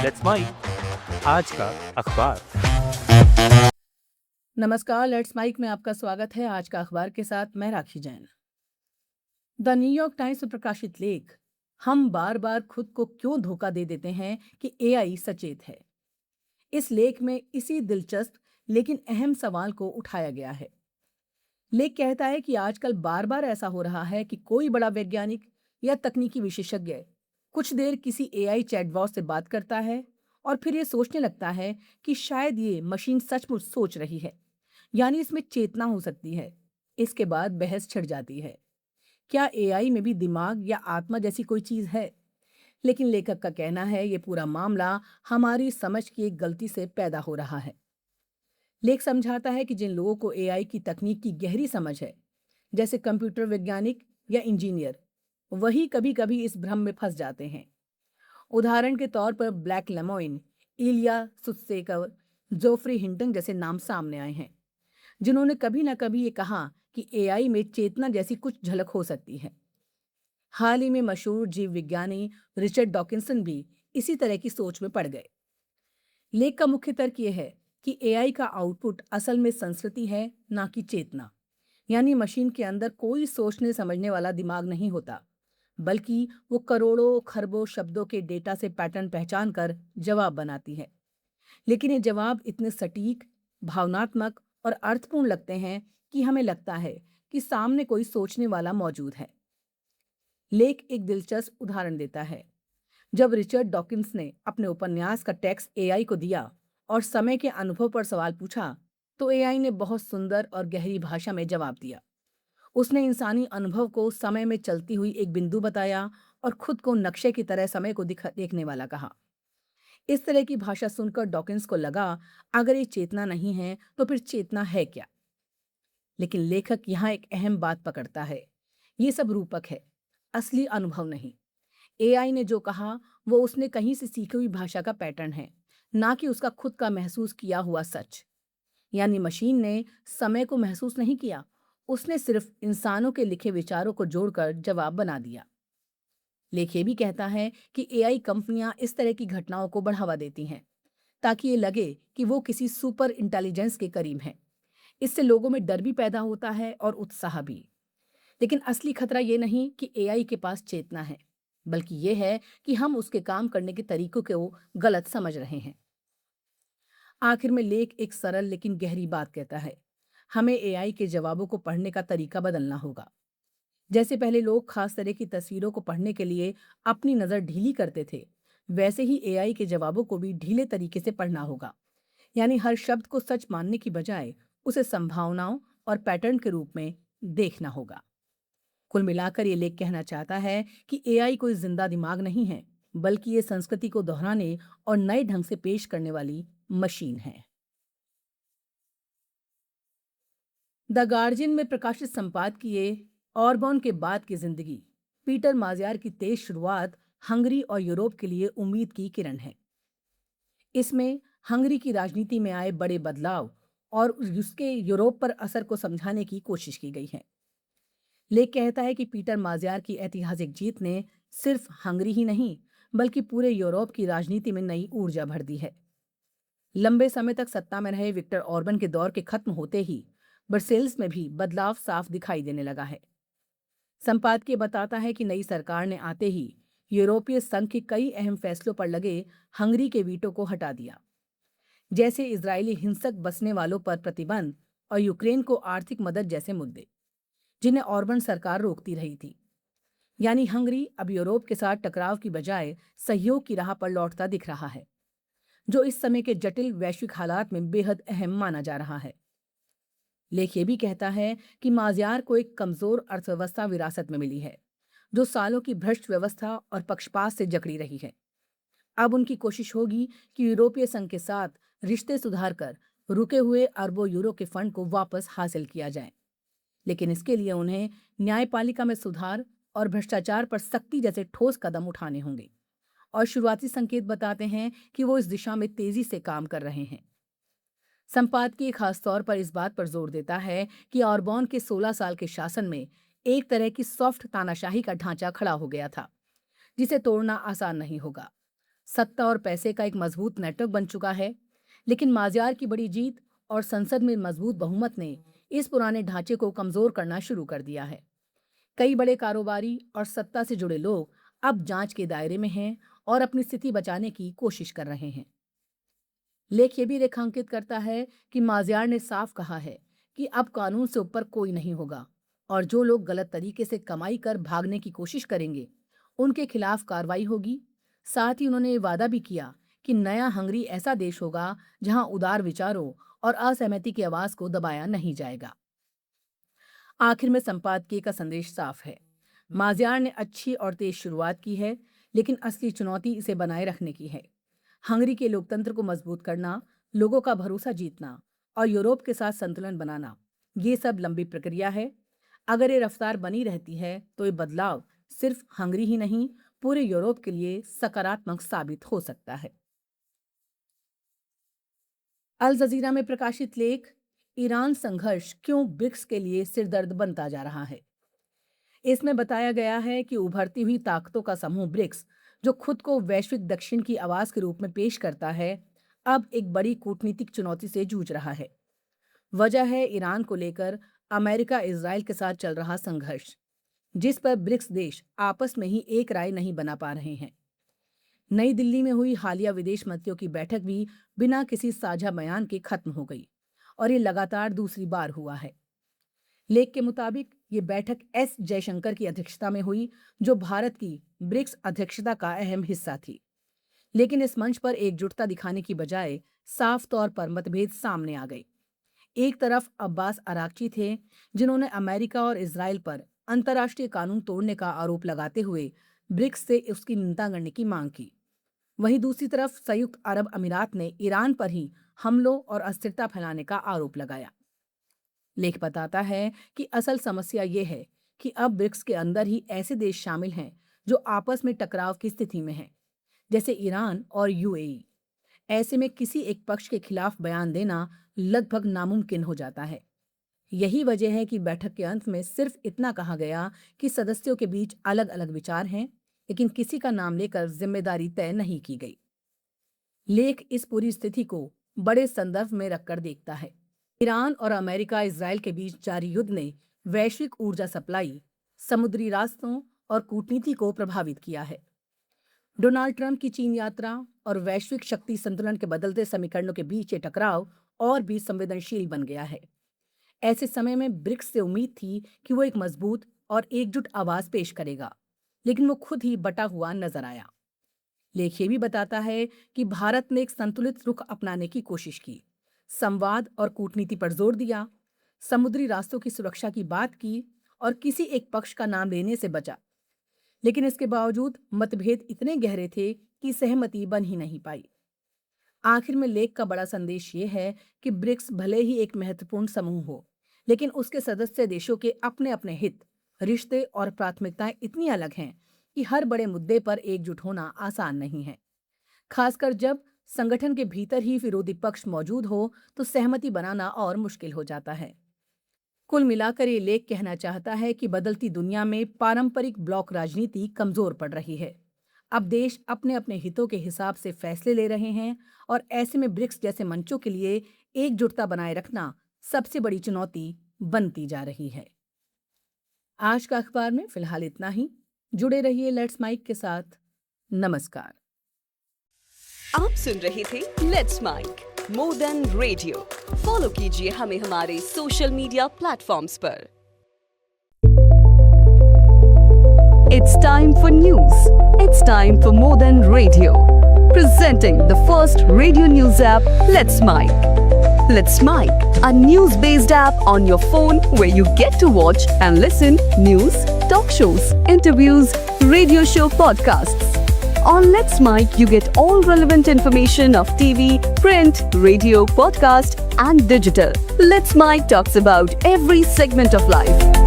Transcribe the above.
Let's mic आज का अखबार। नमस्कार, लेट्स माइक में आपका स्वागत है। आज का अखबार के साथ मैं राखी जैन। द न्यूयॉर्क टाइम्स में प्रकाशित लेख, हम बार बार खुद को क्यों धोखा दे देते हैं कि एआई सचेत है। इस लेख में इसी दिलचस्प लेकिन अहम सवाल को उठाया गया है। लेख कहता है कि आजकल बार बार ऐसा हो रहा है कि कोई बड़ा वैज्ञानिक या तकनीकी विशेषज्ञ कुछ देर किसी एआई चैटबॉट से बात करता है और फिर ये सोचने लगता है कि शायद ये मशीन सचमुच सोच रही है, यानी इसमें चेतना हो सकती है। इसके बाद बहस छिड़ जाती है, क्या एआई में भी दिमाग या आत्मा जैसी कोई चीज है। लेकिन लेखक का कहना है ये पूरा मामला हमारी समझ की एक गलती से पैदा हो रहा है। लेख समझाता है कि जिन लोगों को एआई की तकनीक की गहरी समझ है, जैसे कंप्यूटर वैज्ञानिक या इंजीनियर, वही कभी कभी इस भ्रम में फंस जाते हैं। उदाहरण के तौर पर ब्लैक लेमोइन, इलिया सुत्सेकर, जोफ्री हिंटन जैसे नाम सामने आए हैं, जिन्होंने कभी न कभी ये कहा कि एआई में चेतना जैसी कुछ झलक हो सकती है। हाल ही में मशहूर जीव विज्ञानी रिचर्ड डॉकिंसन भी इसी तरह की सोच में पड़ गए। लेख का मुख्य तर्क यह है कि एआई का आउटपुट असल में संस्कृति है, ना कि चेतना। यानी मशीन के अंदर कोई सोचने समझने वाला दिमाग नहीं होता, बल्कि वो करोड़ों खरबों शब्दों के डेटा से पैटर्न पहचान कर जवाब बनाती है। लेकिन ये जवाब इतने सटीक, भावनात्मक और अर्थपूर्ण लगते हैं कि हमें लगता है कि सामने कोई सोचने वाला मौजूद है। लेख एक दिलचस्प उदाहरण देता है। जब रिचर्ड डॉकिंस ने अपने उपन्यास का टेक्स्ट एआई को दिया और समय के अनुभव पर सवाल पूछा, तो एआई ने बहुत सुंदर और गहरी भाषा में जवाब दिया। उसने इंसानी अनुभव को समय में चलती हुई एक बिंदु बताया और खुद को नक्शे की तरह समय को देखने वाला कहा। इस तरह की भाषा सुनकर डॉकिंस को लगा, अगर ये चेतना नहीं है तो फिर चेतना है क्या। लेकिन लेखक यहाँ एक अहम बात पकड़ता है, ये सब रूपक है, असली अनुभव नहीं। एआई ने जो कहा वो उसने कहीं से सीखी हुई भाषा का पैटर्न है, ना कि उसका खुद का महसूस किया हुआ सच। यानी मशीन ने समय को महसूस नहीं किया, उसने सिर्फ इंसानों के लिखे विचारों को जोड़कर जवाब बना दिया। लेख ये भी कहता है कि एआई कंपनियां इस तरह की घटनाओं को बढ़ावा देती हैं, ताकि ये लगे कि वो किसी सुपर इंटेलिजेंस के करीब हैं। इससे लोगों में डर भी पैदा होता है और उत्साह भी। लेकिन असली खतरा ये नहीं कि एआई के पास चेतना है, बल्कि ये है कि हम उसके काम करने के तरीकों को गलत समझ रहे हैं। आखिर में लेख एक सरल लेकिन गहरी बात कहता है, हमें एआई के जवाबों को पढ़ने का तरीका बदलना होगा। जैसे पहले लोग खास तरह की तस्वीरों को पढ़ने के लिए अपनी नज़र ढीली करते थे, वैसे ही एआई के जवाबों को भी ढीले तरीके से पढ़ना होगा। यानी हर शब्द को सच मानने की बजाय उसे संभावनाओं और पैटर्न के रूप में देखना होगा। कुल मिलाकर ये लेख कहना चाहता है कि एआई कोई जिंदा दिमाग नहीं है, बल्कि ये संस्कृति को दोहराने और नए ढंग से पेश करने वाली मशीन है। द गार्जियन में प्रकाशित संपादकीय ऑरबॉन के बाद की जिंदगी, पीटर माजियार की तेज शुरुआत हंगरी और यूरोप के लिए उम्मीद की किरण है। इसमें हंगरी की राजनीति में आए बड़े बदलाव और उसके यूरोप पर असर को समझाने की कोशिश की गई है। लेख कहता है कि पीटर माजियार की ऐतिहासिक जीत ने सिर्फ हंगरी ही नहीं, बल्कि पूरे यूरोप की राजनीति में नई ऊर्जा भर दी है। लंबे समय तक सत्ता में रहे विक्टर ऑर्बन के दौर के खत्म होते ही ब्रसेल्स में भी बदलाव साफ दिखाई देने लगा है। संपादकीय बताता है कि नई सरकार ने आते ही यूरोपीय संघ के कई अहम फैसलों पर लगे हंगरी के वीटो को हटा दिया, जैसे इजरायली हिंसक बसने वालों पर प्रतिबंध और यूक्रेन को आर्थिक मदद जैसे मुद्दे, जिन्हें ऑर्बन सरकार रोकती रही थी। यानी हंगरी अब यूरोप के साथ टकराव की बजाय सहयोग की राह पर लौटता दिख रहा है, जो इस समय के जटिल वैश्विक हालात में बेहद अहम माना जा रहा है। लेख ये भी कहता है कि माजियार को एक कमजोर अर्थव्यवस्था विरासत में मिली है, जो सालों की भ्रष्ट व्यवस्था और पक्षपात से जकड़ी रही है। अब उनकी कोशिश होगी कि यूरोपीय संघ के साथ रिश्ते सुधार कर रुके हुए अरबों यूरो के फंड को वापस हासिल किया जाए। लेकिन इसके लिए उन्हें न्यायपालिका में सुधार और भ्रष्टाचार पर सख्ती जैसे ठोस कदम उठाने होंगे। और शुरुआती संकेत बताते हैं कि वो इस दिशा में तेजी से काम कर रहे हैं। संपादकीय खास तौर पर इस बात पर जोर देता है कि ऑरबॉन के 16 साल के शासन में एक तरह की सॉफ्ट तानाशाही का ढांचा खड़ा हो गया था, जिसे तोड़ना आसान नहीं होगा। सत्ता और पैसे का एक मजबूत नेटवर्क बन चुका है। लेकिन माज़ियार की बड़ी जीत और संसद में मजबूत बहुमत ने इस पुराने ढांचे को कमजोर करना शुरू कर दिया है। कई बड़े कारोबारी और सत्ता से जुड़े लोग अब जांच के दायरे में हैं और अपनी स्थिति बचाने की कोशिश कर रहे हैं। लेख ये भी रेखांकित करता है कि माज़ियार ने साफ कहा है कि अब कानून से ऊपर कोई नहीं होगा और जो लोग गलत तरीके से कमाई कर भागने की कोशिश करेंगे उनके खिलाफ कार्रवाई होगी। साथ ही उन्होंने ये वादा भी किया कि नया हंगरी ऐसा देश होगा जहां उदार विचारों और असहमति की आवाज को दबाया नहीं जाएगा। आखिर में संपादकीय का संदेश साफ है। माज़ियार ने अच्छी और तेज शुरुआत की है, लेकिन असली चुनौती इसे बनाए रखने की है। हंगरी के लोकतंत्र को मजबूत करना, लोगों का भरोसा जीतना और यूरोप के साथ संतुलन बनाना, ये सब लंबी प्रक्रिया है। अगर ये रफ्तार बनी रहती है तो ये बदलाव सिर्फ हंगरी ही नहीं, पूरे यूरोप के लिए सकारात्मक साबित हो सकता है। अल जजीरा में प्रकाशित लेख, ईरान संघर्ष क्यों ब्रिक्स के लिए सिरदर्द बनता जा रहा है। इसमें बताया गया है कि उभरती हुई ताकतों का समूह ब्रिक्स, जो खुद को वैश्विक दक्षिण की आवाज के रूप में पेश करता है, अब एक बड़ी कूटनीतिक चुनौती से जूझ रहा है। वजह है ईरान को लेकर अमेरिका इजराइल के साथ चल रहा संघर्ष, जिस पर ब्रिक्स देश आपस में ही एक राय नहीं बना पा रहे हैं। नई दिल्ली में हुई हालिया विदेश मंत्रियों की बैठक भी बिना किसी साझा बयान के खत्म हो गई और ये लगातार दूसरी बार हुआ है। लेख के मुताबिक ये बैठक एस जयशंकर की अध्यक्षता में हुई, जो भारत की ब्रिक्स अध्यक्षता का अहम हिस्सा थी। लेकिन इस मंच पर एकजुटता दिखाने की बजाय साफ तौर पर मतभेद सामने आ गए। एक तरफ अब्बास अराक्ची थे, जिन्होंने अमेरिका और इजराइल पर अंतर्राष्ट्रीय कानून तोड़ने का आरोप लगाते हुए ब्रिक्स से उसकी निंदा करने की मांग की। वहीं दूसरी तरफ संयुक्त अरब अमीरात ने ईरान पर ही हमलों और अस्थिरता फैलाने का आरोप लगाया। लेख बताता है कि असल समस्या ये है कि अब ब्रिक्स के अंदर ही ऐसे देश शामिल हैं जो आपस में टकराव की स्थिति में हैं, जैसे ईरान और यूएई। ऐसे में किसी एक पक्ष के खिलाफ बयान देना लगभग नामुमकिन हो जाता है। यही वजह है कि बैठक के अंत में सिर्फ इतना कहा गया कि सदस्यों के बीच अलग अलग विचार हैं, लेकिन किसी का नाम लेकर जिम्मेदारी तय नहीं की गई। लेख इस पूरी स्थिति को बड़े संदर्भ में रखकर देखता है। ईरान और अमेरिका इजराइल के बीच जारी युद्ध ने वैश्विक ऊर्जा सप्लाई, समुद्री रास्तों और कूटनीति को प्रभावित किया है। डोनाल्ड ट्रंप की चीन यात्रा और वैश्विक शक्ति संतुलन के बदलते समीकरणों के बीच ये टकराव और भी संवेदनशील बन गया है। ऐसे समय में ब्रिक्स से उम्मीद थी कि वो एक मजबूत और एकजुट आवाज पेश करेगा, लेकिन वो खुद ही बटा हुआ नजर आया। लेख ये भी बताता है कि भारत ने एक संतुलित रुख अपनाने की कोशिश की, संवाद और कूटनीति पर जोर दिया, समुद्री रास्तों की सुरक्षा की बात की और किसी एक पक्ष का नाम लेने से बचा। लेकिन इसके बावजूद मतभेद इतने गहरे थे कि सहमति बन ही नहीं पाई। आखिर में लेख का बड़ा संदेश ये है कि ब्रिक्स भले ही एक महत्वपूर्ण समूह हो, लेकिन उसके सदस्य देशों के अपने अपने हित, रिश्ते और प्राथमिकताएं इतनी अलग हैं कि हर बड़े मुद्दे पर एकजुट होना आसान नहीं है। खासकर जब संगठन के भीतर ही विरोधी पक्ष मौजूद हो तो सहमति बनाना और मुश्किल हो जाता है। कुल मिलाकर ये लेख कहना चाहता है कि बदलती दुनिया में पारंपरिक ब्लॉक राजनीति कमजोर पड़ रही है। अब देश अपने अपने हितों के हिसाब से फैसले ले रहे हैं और ऐसे में ब्रिक्स जैसे मंचों के लिए एकजुटता बनाए रखना सबसे बड़ी चुनौती बनती जा रही है। आज का अखबार में फिलहाल इतना ही। जुड़े रहिए लेट्स माइक के साथ। नमस्कार। आप सुन रहे थे let's mike more than radio. Follow कीजिए हमें हमारे सोशल मीडिया प्लेटफॉर्म्स पर। It's time for news. It's time for more than radio. Presenting the first radio news app, Let's Mic. Let's Mic, a news-based app on your phone where you get to watch and listen news, talk shows, interviews, radio show podcasts. On Let's Mic, you get all relevant information of TV, print, radio, podcast, and digital. Let's Mic talks about every segment of life.